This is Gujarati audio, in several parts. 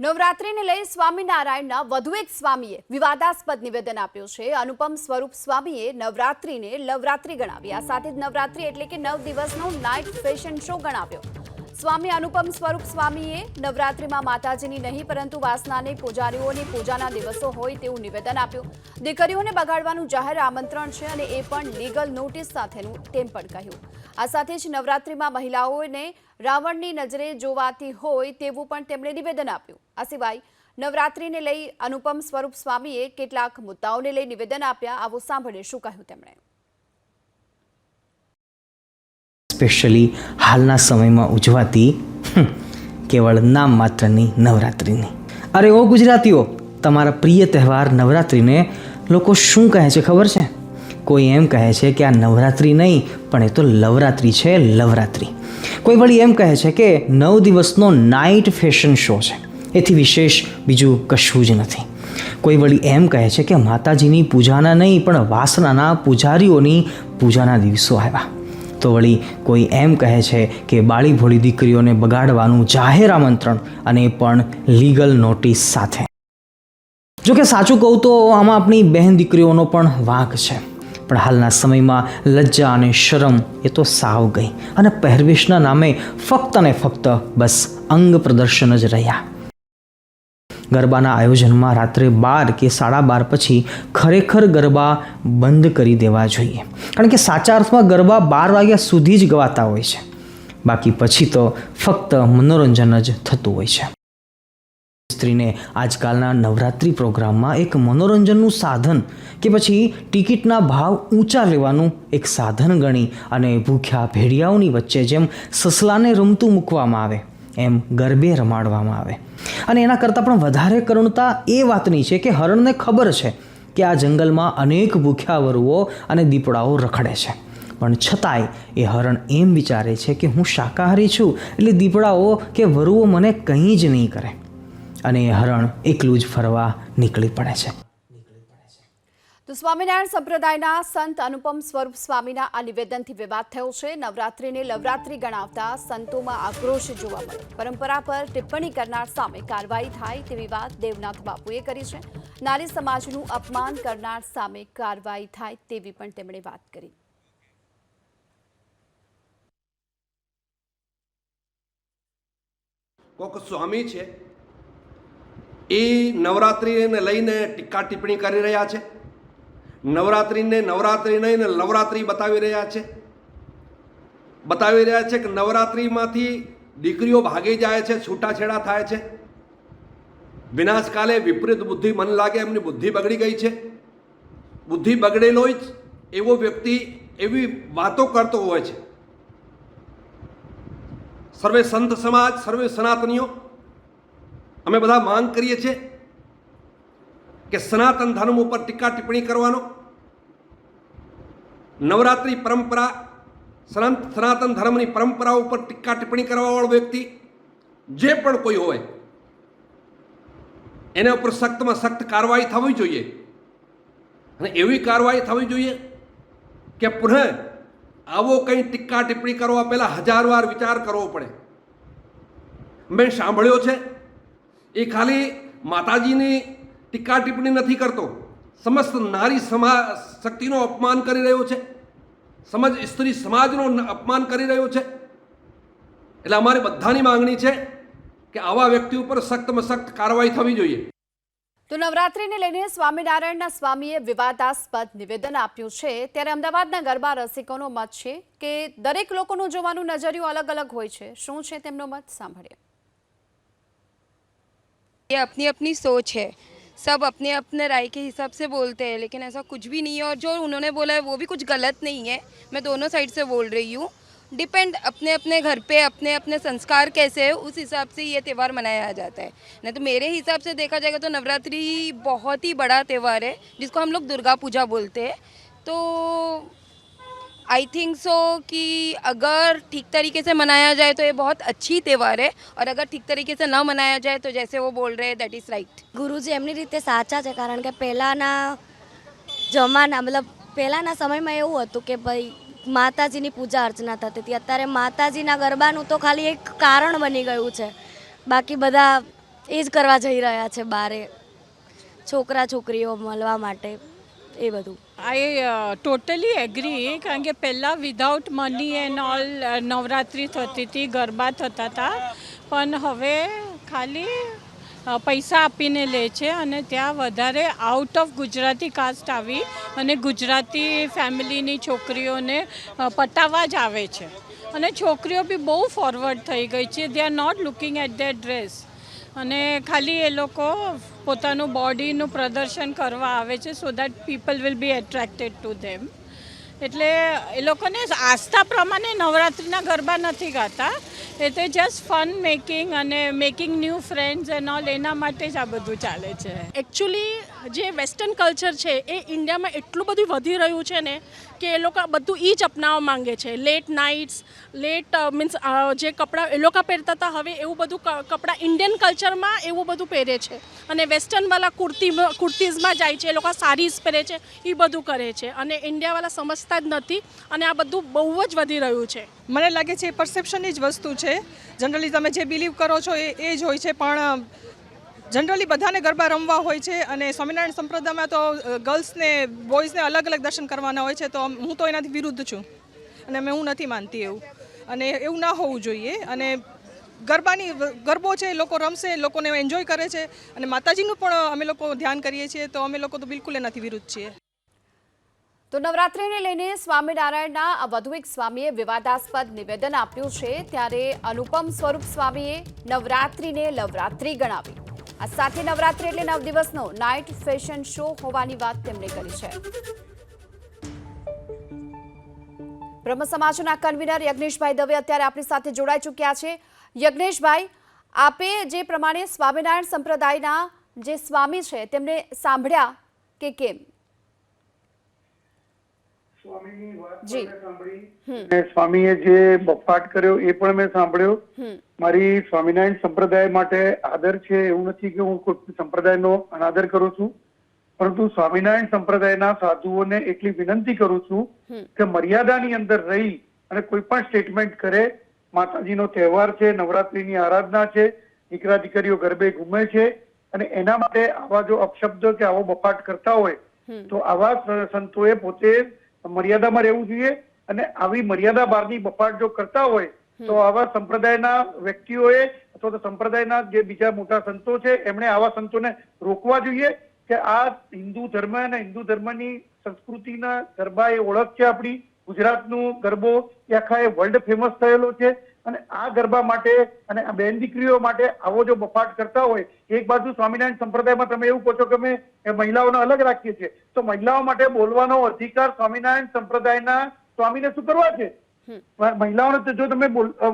નવરાત્રિને લઈ સ્વામિનારાયણના વધુ એક સ્વામીએ વિવાદાસ્પદ નિવેદન આપ્યું છે. અનુપમ સ્વરૂપ સ્વામીએ નવરાત્રિને લવરાત્રિ ગણાવી. આ સાથે જ નવરાત્રિ એટલે કે 9 દિવસનો નાઇટ ફેશન શો ગણાવ્યો. સ્વામી અનુપમ સ્વરૂપ સ્વામીએ નવરાત્રિમાં માતાજીની નહીં પરંતુ વાસનાની પૂજારીઓની પૂજાના દિવસો હોય તેવું નિવેદન આપ્યું. દીકરીઓને બગાડવાનું જાહેર આમંત્રણ છે અને એ પણ લીગલ નોટિસ સાથેનું તેમ પણ કહ્યું. આ સાથે જ નવરાત્રિમાં મહિલાઓને રાવણની નજરે જોવાતી હોય તેવું પણ તેમણે નિવેદન આપ્યું. આ સિવાય નવરાત્રિને લઈ અનુપમ સ્વરૂપ સ્વામીએ કેટલાક મુદ્દાઓને લઈ નિવેદન આપ્યા. આવો સાંભળીએ શું કહ્યું તેમણે. સ્પેશિયલી હાલના સમયમાં ઉજવાતી કેવળ નામ માત્રની નવરાત્રિની. અરે ઓ ગુજરાતીઓ, તમારા પ્રિય તહેવાર નવરાત્રિને લોકો શું કહે છે ખબર છે? કોઈ એમ કહે છે કે આ નવરાત્રિ નહીં પણ એ તો લવરાત્રિ છે, લવરાત્રિ. કોઈ વળી એમ કહે છે કે 9 દિવસનો નાઇટ ફેશન શો છે, એથી વિશેષ બીજું કશું જ નથી. કોઈ વળી એમ કહે છે કે માતાજીની પૂજાના નહીં પણ વાસનાના પૂજારીઓની પૂજાના દિવસો આવ્યા. તો વળી કોઈ એમ કહે છે કે બાળી ભોળી દીકરીઓને બગાડવાનું જાહેર આમંત્રણ અને પણ લીગલ નોટિસ સાથે. જો કે સાચું કહું તો આમાં આપણી બહેન દીકરીઓનો પણ વાંક છે. પણ હાલના સમયમાં લજ્જા અને શરમ એ તો સાવ ગઈ અને પહેરવેશના નામે ફક્ત અને ફક્ત બસ અંગ પ્રદર્શન જ રહ્યા. ગરબાના આયોજનમાં રાત્રે 12 કે 12:30 પછી ખરેખર ગરબા બંધ કરી દેવા જોઈએ. કારણ કે સાચા અર્થમાં ગરબા 12 વાગ્યા સુધી જ ગવાતા હોય છે. બાકી પછી તો ફક્ત મનોરંજન જ થતું હોય છે. સ્ત્રીને આજકાલના નવરાત્રિ પ્રોગ્રામમાં એક મનોરંજનનું સાધન કે પછી ટિકિટના ભાવ ઊંચા લેવાનું એક સાધન ગણી અને ભૂખ્યા ભેડિયાઓની વચ્ચે જેમ સસલાને રમતું મૂકવામાં આવે એમ ગરબે રમાડવામાં આવે. અને એના કરતાં પણ વધારે કરુણતા એ વાતની છે કે હરણને ખબર છે કે આ જંગલમાં અનેક ભૂખ્યા વરુઓ અને દીપડાઓ રખડે છે, પણ છતાંય એ હરણ એમ વિચારે છે કે હું શાકાહારી છું એટલે દીપડાઓ કે વરુઓ મને કંઈ જ નહીં કરે, અને એ હરણ એકલું જ ફરવા નીકળી પડે છે. તો સ્વામિનારાયણ સંપ્રદાયના સંત અનુપમ સ્વરૂપ સ્વામીના આ નિવેદનથી વિવાદ થયો છે. નવરાત્રિને લવરાત્રિ ગણાવતા સંતોમાં આક્રોશ જોવા મળ્યો. પરંપરા પર ટિપ્પણી કરનાર સામે કાર્યવાહી થાય તેવી વાત દેવનાથ બાપુએ કરી છે. નારી સમાજનું અપમાન કરનાર સામે કાર્યવાહી થાય તેવી પણ તેમણે વાત કરી. કોક સ્વામી છે એ નવરાત્રિને લઈને ટીકા ટિપ્પણી કરી રહ્યા છે. નવરાત્રિને નવરાત્રિ નહીં લવરાત્રિ બતાવી રહ્યા છે. કે નવરાત્રિમાંથી દીકરીઓ ભાગી જાય છે, છૂટાછેડા થાય છે. વિનાશકાલે વિપરીત બુદ્ધિ મન લાગે એમની બુદ્ધિ બગડી ગઈ છે. બુદ્ધિ બગડેલો જ એવો વ્યક્તિ એવી વાતો કરતો હોય છે. સર્વે સંત સમાજ, સર્વે સનાતનીઓ અમે બધા માંગ કરીએ છીએ કે સનાતન ધર્મ ઉપર ટીકા ટિપ્પણી કરવાનો, નવરાત્રિ પરંપરા, સનાતન ધર્મની પરંપરા ઉપર ટીકા ટિપ્પણી કરવાવાળો વ્યક્તિ જે પણ કોઈ હોય એના ઉપર સખ્તમાં સખ્ત કાર્યવાહી થવી જોઈએ. અને એવી કાર્યવાહી થવી જોઈએ કે પુનઃ આવો કંઈ ટીકા ટિપ્પણી કરવા પહેલાં 1000 વાર વિચાર કરવો પડે. મેં સાંભળ્યો છે એ ખાલી માતાજીની ટીકા ટિપ્પણી નથી કરતો, સમસ્ત નારી શક્તિનો અપમાન કરી રહ્યો છે, સ્ત્રી સમાજનો અપમાન કરી રહ્યો છે. એટલે અમારી બધાની માંગણી છે કે આવા વ્યક્તિ ઉપર સખ્તમાં સખ્ત કાર્યવાહી થવી જોઈએ. તો નવરાત્રિને લઈને સ્વામિનારાયણના સ્વામીએ વિવાદાસ્પદ નિવેદન આપ્યું છે. ત્યારે અમદાવાદના ગરબા રસિકોનો મત છે કે દરેક લોકોનું જોવાનું નજરિયું અલગ અલગ હોય છે. શું છે તેમનો મત, સાંભળીએ. ये अपनी अपनी सोच है, सब अपने अपने राय के हिसाब से बोलते हैं, लेकिन ऐसा कुछ भी नहीं है. और जो उन्होंने बोला है वो भी कुछ गलत नहीं है. मैं दोनों साइड से बोल रही हूँ. डिपेंड अपने अपने घर पे अपने अपने संस्कार कैसे है उस हिसाब से ये त्यौहार मनाया जाता है. नहीं तो मेरे हिसाब से देखा जाएगा तो नवरात्रि बहुत ही बड़ा त्यौहार है जिसको हम लोग दुर्गा पूजा बोलते हैं. तो आई थिंक सो कि अगर ठीक तरीके से मनाया जाए तो ये बहुत अच्छी त्यौहार है, और अगर ठीक तरीके से ना मनाया जाए तो जैसे वो बोल रहे हैं दैट इज़ राइट. ગુરુજી એમની રીતે સાચા છે, કારણ કે પહેલાંના જમાના મતલબ પહેલાંના સમયમાં એવું હતું કે ભાઈ માતાજીની પૂજા અર્ચના થતી હતી. અત્યારે માતાજીના ગરબાનું તો ખાલી એક કારણ બની ગયું છે. બાકી બધા એ જ કરવા જઈ રહ્યા છે બારે છોકરા છોકરીઓ મળવા માટે એ બધું. આઈ ટોટલી એગ્રી, કારણ કે પહેલાં without money and all Navratri થતી હતી, ગરબા થતા હતા, પણ હવે ખાલી પૈસા આપીને લે છે અને ત્યાં વધારે આઉટ ઓફ ગુજરાતી કાસ્ટ આવી અને ગુજરાતી ફેમિલીની છોકરીઓને પટાવવા જ આવે છે અને છોકરીઓ બી બહુ ફોરવર્ડ થઈ ગઈ છે. They are not looking at their dress અને ખાલી એ લોકો પોતાનું બોડીનું પ્રદર્શન કરવા આવે છે so that people will be attracted to them. એટલે એ લોકોને આસ્થા પ્રમાણે નવરાત્રિના ગરબા નથી ગાતા, એટલે જસ્ટ ફન મેકિંગ અને making new friends and all, એના માટે જ આ બધું ચાલે છે. એકચ્યુઅલી જે વેસ્ટર્ન કલ્ચર છે એ ઇન્ડિયામાં એટલું બધું વધી રહ્યું છે ને કે એ લોકો બધું એ જ અપનાવવા માંગે છે. લેટ નાઇટ્સ, લેટ મીન્સ જે કપડાં એ લોકો પહેરતા હતા હવે એવું બધું કપડાં ઇન્ડિયન કલ્ચરમાં એવું બધું પહેરે છે અને વેસ્ટર્નવાળા કુર્તીઝમાં જાય છે, એ લોકો સારીઝ પહેરે છે, એ બધું કરે છે અને ઇન્ડિયાવાળા સમજતા જ નથી અને આ બધું બહુ જ વધી રહ્યું છે. મને લાગે છે એ પરસેપ્શનની જ વસ્તુ છે. જનરલી તમે જે બિલીવ કરો છો એ જ હોય છે, પણ જનરલી બધાને ગરબા રમવા હોય છે અને સ્વામિનારાયણ સંપ્રદાયમાં તો ગર્લ્સને બોયઝને અલગ અલગ દર્શન કરવાના હોય છે, તો હું તો એનાથી વિરુદ્ધ છું અને હું નથી માનતી એવું, અને એવું ના હોવું જોઈએ. અને ગરબો છે, લોકો રમશે, લોકોને એન્જોય કરે છે અને માતાજીનું પણ અમે લોકો ધ્યાન કરીએ છીએ, તો અમે લોકો તો બિલકુલ એનાથી વિરુદ્ધ છીએ. તો નવરાત્રિને લઈને સ્વામિનારાયણના વધુ એક સ્વામીએ વિવાદાસ્પદ નિવેદન આપ્યું છે. ત્યારે અનુપમ સ્વરૂપ સ્વામીએ નવરાત્રિને લવરાત્રિ ગણાવી. આ સાથે નવરાત્રિ એટલે 9 દિવસનો નાઇટ ફેશન શો હોવાની વાત તેમણે કરી છે. બ્રહ્મ સમાજના કન્વીનર યજ્ઞેશભાઈ દવે અત્યારે આપણી સાથે જોડાઈ ચૂક્યા છે. યજ્ઞેશભાઈ, આપે જે પ્રમાણે સ્વામિનારાયણ સંપ્રદાયના જે સ્વામી છે તેમને સાંભળ્યા કે કેમ? સ્વામીની વાત પણ સાંભળી, સ્વામીએ જે બફાટ કર્યો એ પણ મેં સાંભળ્યો. મારી સ્વામિનારાયણ સંપ્રદાય માટે આદર છે, એવું નથી કે હું કોઈ સંપ્રદાયનો અનાદર કરું છું, પરંતુ સ્વામિનારાયણ સંપ્રદાયના સાધુઓને એટલી વિનંતી કરું છું કે મર્યાદાની અંદર રહી અને કોઈ પણ સ્ટેટમેન્ટ કરે. માતાજીનો તહેવાર છે, નવરાત્રીની આરાધના છે, દીકરા દીકરીઓ ગરબે ઘૂમે છે અને એના માટે આવા જો અપશબ્દ કે આવો બફાટ કરતા હોય તો આવા સંતોએ પોતે મર્યાદામાં રહેવું જોઈએ અને આવી મર્યાદા બહારની બફાટ જો કરતા હોય તો આવા સંપ્રદાયના વ્યક્તિઓએ અથવા તો સંપ્રદાયના જે બીજા મોટા સંતો છે એમણે આવા સંતોને રોકવા જોઈએ કે આ હિન્દુ ધર્મ અને હિન્દુ ધર્મની સંસ્કૃતિના ગરબા એ ઓળખ છે આપણી. ગુજરાતનું ગરબો એ આખા એ વર્લ્ડ ફેમસ થયેલો છે અને આ ગરબા માટે અને આ બેન દીકરીઓ માટે આવો જો બફાટ કરતા હોય, એક બાજુ સ્વામિનારાયણ સંપ્રદાયમાં તમે એવું કહો છો કે અમે મહિલાઓને અલગ રાખીએ છીએ, તો મહિલાઓ માટે બોલવાનો અધિકાર સ્વામિનારાયણ સંપ્રદાયના સ્વામીને શું કરવા છે? મહિલાઓને જો તમે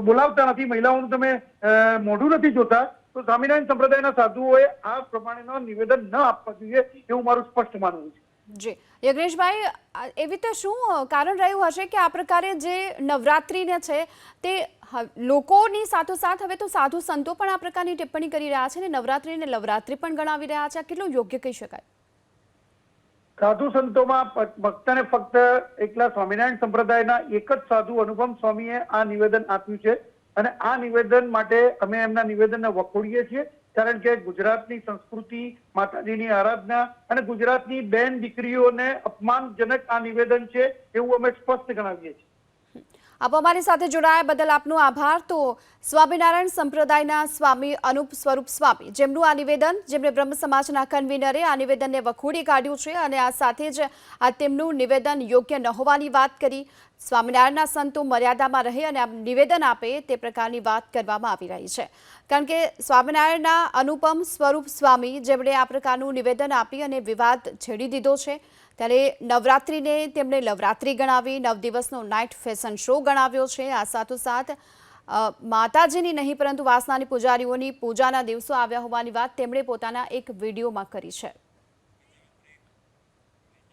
બોલાવતા નથી, મહિલાઓનું તમે મોઢું નથી જોતા, તો સ્વામિનારાયણ સંપ્રદાયના સાધુઓએ આ પ્રમાણેનો નિવેદન ન આપવા જોઈએ એવું મારું સ્પષ્ટ માનવું છે. જી યજ્ઞેશભાઈ, એવી રીતે શું કારણ રહ્યું હશે કે આ પ્રકારે જે નવરાત્રિને છે તે લોકોની સાથોસાથ હવે તો સાધુ સંતો પણ આ પ્રકારની ટિપ્પણી કરી રહ્યા છે અને નવરાત્રિને લવરાત્રિ પણ ગણાવી રહ્યા છે? આ કેટલું યોગ્ય કહી શકાય? સાધુ સંતોમાં ફક્ત ને ફક્ત એકલા સ્વામિનારાયણ સંપ્રદાયના એક જ સાધુ અનુપમ સ્વામીએ આ નિવેદન આપ્યું છે અને આ નિવેદન માટે અમે એમના નિવેદનને વખોડીએ છીએ, કારણ કે ગુજરાતની સંસ્કૃતિ, માતાજીની આરાધના અને ગુજરાતની બેન દીકરીઓને અપમાનજનક આ નિવેદન છે એવું અમે સ્પષ્ટ ગણાવીએ છીએ. આપ અમારી સાથે જોડાયા બદલ આપનો આભાર. તો સ્વામિનારાયણ સંપ્રદાયના સ્વામી અનુપ સ્વરૂપ સ્વામી, જેમનું આ નિવેદન, જેમણે બ્રહ્મ સમાજના કન્વીનરે આ નિવેદનને વખોડી કાઢ્યું છે અને આ સાથે જ આ તેમનું નિવેદન યોગ્ય ન હોવાની વાત કરી. સ્વામિનારાયણના સંતો મર્યાદામાં રહે અને આ નિવેદન આપે તે પ્રકારની વાત કરવામાં આવી રહી છે, કારણ કે સ્વામિનારાયણના અનુપમ સ્વરૂપ સ્વામી જેમણે આ પ્રકારનું નિવેદન આપી અને વિવાદ છેડી દીધો છે, ત્યારે નવરાત્રિને તેમણે લવરાત્રિ ગણાવી, 9 દિવસનો નાઇટ ફેશન શો ગણાવ્યો છે. આ સાથોસાથ માતાજીની નહીં પરંતુ વાસનાની પૂજારીઓની પૂજાના દિવસો આવ્યા હોવાની વાત તેમણે પોતાના એક વિડીયોમાં કરી છે.